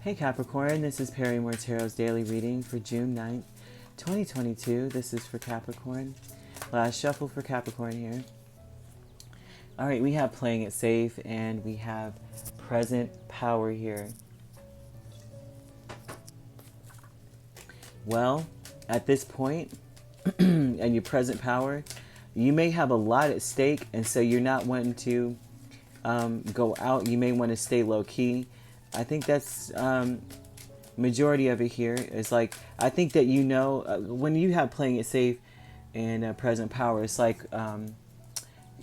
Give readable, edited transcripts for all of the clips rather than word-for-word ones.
Hey Capricorn, this is Perry Moore Tarot's daily reading for June 9th, 2022. This is for Capricorn. Last shuffle for Capricorn here. Alright, we have playing it safe and we have present power here. Well, at this point, and your present power, you may have a lot at stake, and so you're not wanting to go out. You may want to stay low key. I think that's majority of it here is like, I think that when you have playing it safe and present power, it's like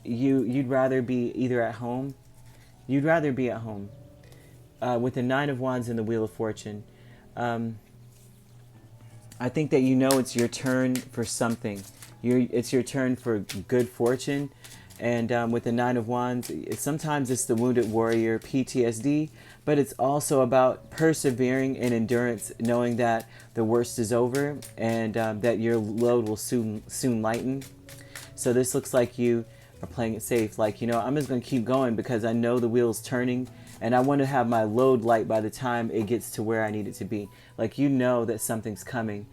you'd rather be either at home. You'd rather be at home with the Nine of Wands and the Wheel of Fortune. I think that it's your turn for something. It's your turn for good fortune. And with the Nine of Wands, sometimes it's the wounded warrior, PTSD, but it's also about persevering and endurance, knowing that the worst is over and that your load will soon lighten. So this looks like you are playing it safe. Like, I'm just going to keep going because I know the wheel's turning and I want to have my load light by the time it gets to where I need it to be. Like, that something's coming.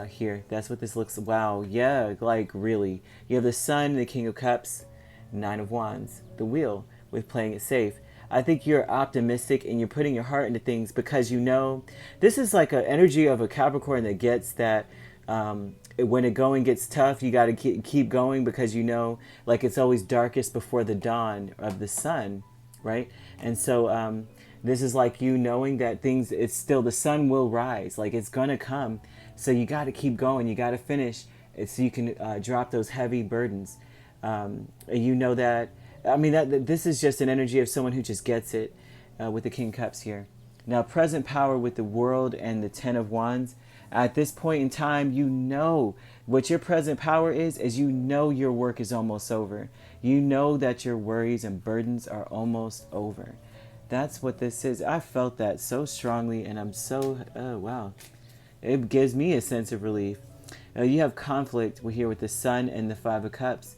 Here, that's what this looks. Wow, yeah, like really, you have the Sun, the King of Cups, Nine of Wands, the Wheel, with playing it safe. I think you're optimistic and you're putting your heart into things because this is like an energy of a Capricorn that gets that when it going gets tough, you got to keep going because like it's always darkest before the dawn of the sun, right? And so this is like knowing that it's still, the sun will rise, like it's gonna come. So you got to keep going. You got to finish so you can drop those heavy burdens. That this is just an energy of someone who just gets it with the King of Cups here. Now, present power with the World and the Ten of Wands. At this point in time, what your present power is your work is almost over. You know that your worries and burdens are almost over. That's what this is. I felt that so strongly, and I'm so, oh, wow. It gives me a sense of relief. Now, you have conflict here with the Sun and the Five of Cups.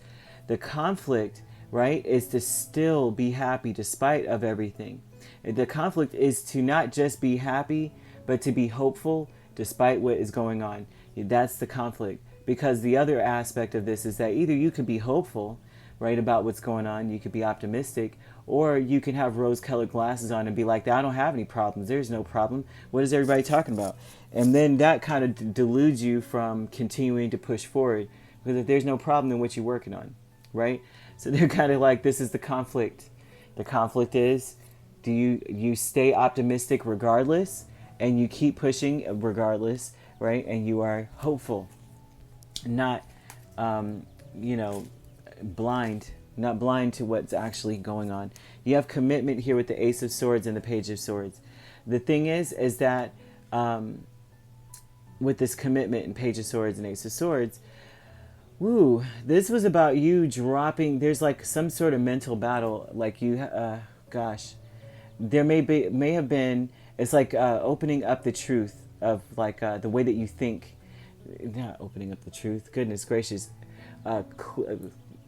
The conflict, right, is to still be happy despite of everything. The conflict is to not just be happy, but to be hopeful despite what is going on. That's the conflict. Because the other aspect of this is that either you can be hopeful, right, about what's going on, you could be optimistic, or you can have rose-colored glasses on and be like, I don't have any problems. There's no problem. What is everybody talking about? And then that kind of deludes you from continuing to push forward. Because if there's no problem, then what you working on, right? So they're kind of like, this is the conflict. The conflict is, do you stay optimistic regardless, and you keep pushing regardless, right? And you are hopeful, not, blind, not blind to what's actually going on. You have commitment here with the Ace of Swords and the Page of Swords. The thing is that with this commitment and Page of Swords and Ace of Swords, this was about you dropping. There's like some sort of mental battle, like there may have been. It's like opening up the truth of like the way that you think. Not opening up the truth. Goodness gracious,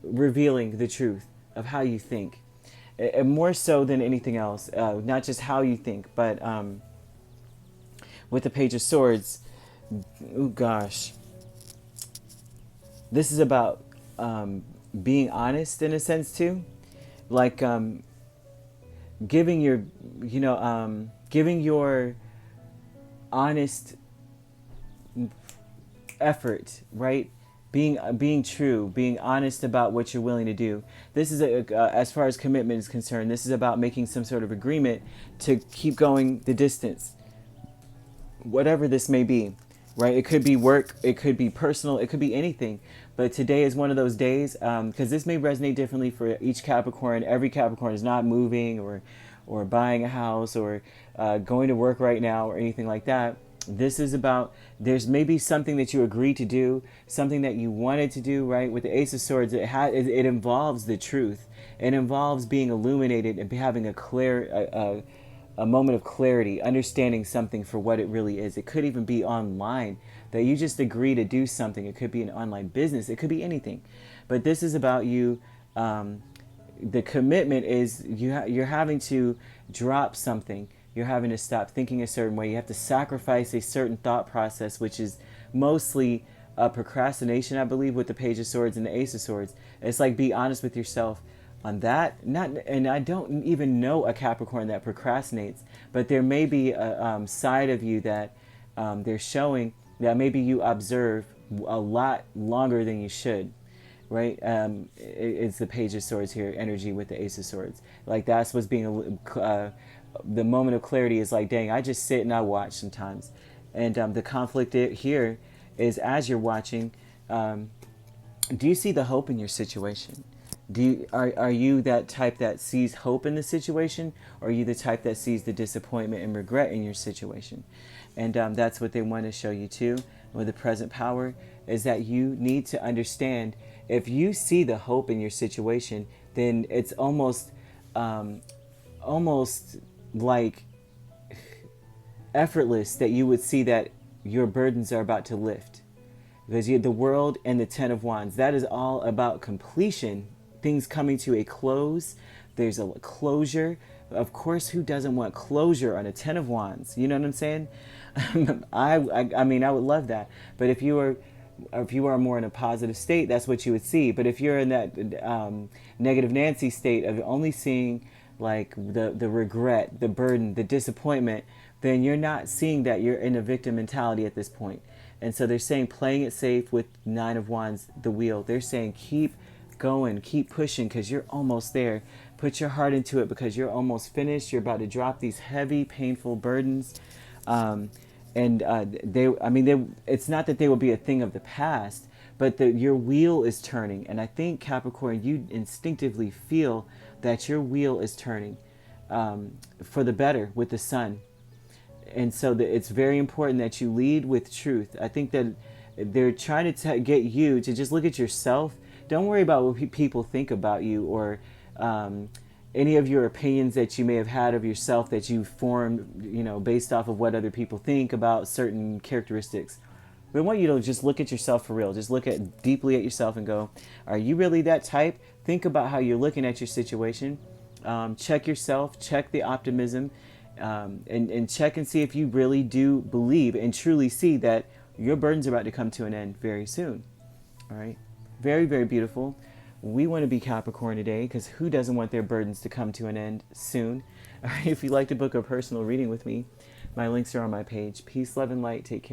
revealing the truth of how you think, and more so than anything else. Not just how you think, but with the Page of Swords. Oh gosh. This is about being honest in a sense too, like giving your honest effort, right? Being true, being honest about what you're willing to do. This is as far as commitment is concerned. This is about making some sort of agreement to keep going the distance, whatever this may be. Right? It could be work, it could be personal, it could be anything. But today is one of those days, because this may resonate differently for each Capricorn. Every Capricorn is not moving or buying a house or going to work right now or anything like that. This is about, there's maybe something that you agreed to do, something that you wanted to do, right? With the Ace of Swords, it involves the truth. It involves being illuminated and having a moment of clarity, understanding something for what it really is. It could even be online, that you just agree to do something. It could be an online business. It could be anything. But this is about you. The commitment is you're having to drop something You're having to stop thinking a certain way. You have to sacrifice a certain thought process, which is mostly procrastination, I believe, with the Page of Swords and the Ace of Swords. It's like, be honest with yourself on that. Not, and I don't even know a Capricorn that procrastinates, but there may be a side of you that they're showing that maybe you observe a lot longer than you should, right? It's the Page of Swords here, energy with the Ace of Swords. Like, that's what's being the moment of clarity is like, dang, I just sit and I watch sometimes. And the conflict here is, as you're watching, do you see the hope in your situation? Are you that type that sees hope in the situation, or are you the type that sees the disappointment and regret in your situation? And that's what they want to show you too with the present power, is that you need to understand, if you see the hope in your situation, then it's almost like effortless that you would see that your burdens are about to lift. Because you have the World and the Ten of Wands. That is all about completion, things coming to a close. There's a closure. Of course, who doesn't want closure on a Ten of Wands? You know what I'm saying? I mean, I would love that. But if you are more in a positive state, that's what you would see. But if you're in that negative Nancy state of only seeing like the regret, the burden, the disappointment, then you're not seeing that. You're in a victim mentality at this point. And so they're saying, playing it safe with Nine of Wands, the wheel. They're saying, keep going, keep pushing, because you're almost there. Put your heart into it, because you're almost finished. You're about to drop these heavy, painful burdens. It's not that they will be a thing of the past, but your wheel is turning. And I think, Capricorn, you instinctively feel that your wheel is turning for the better with the sun. And so it's very important that you lead with truth. I think that they're trying to get you to just look at yourself. Don't worry about what people think about you, or any of your opinions that you may have had of yourself that you formed, based off of what other people think about certain characteristics. We want you to just look at yourself for real. Just look deeply at yourself and go, are you really that type? Think about how you're looking at your situation. Check yourself, check the optimism, and check and see if you really do believe and truly see that your burden's about to come to an end very soon. All right. Very, very beautiful. We want to be Capricorn today, because who doesn't want their burdens to come to an end soon? All right. If you'd like to book a personal reading with me, my links are on my page. Peace, love, and light. Take care.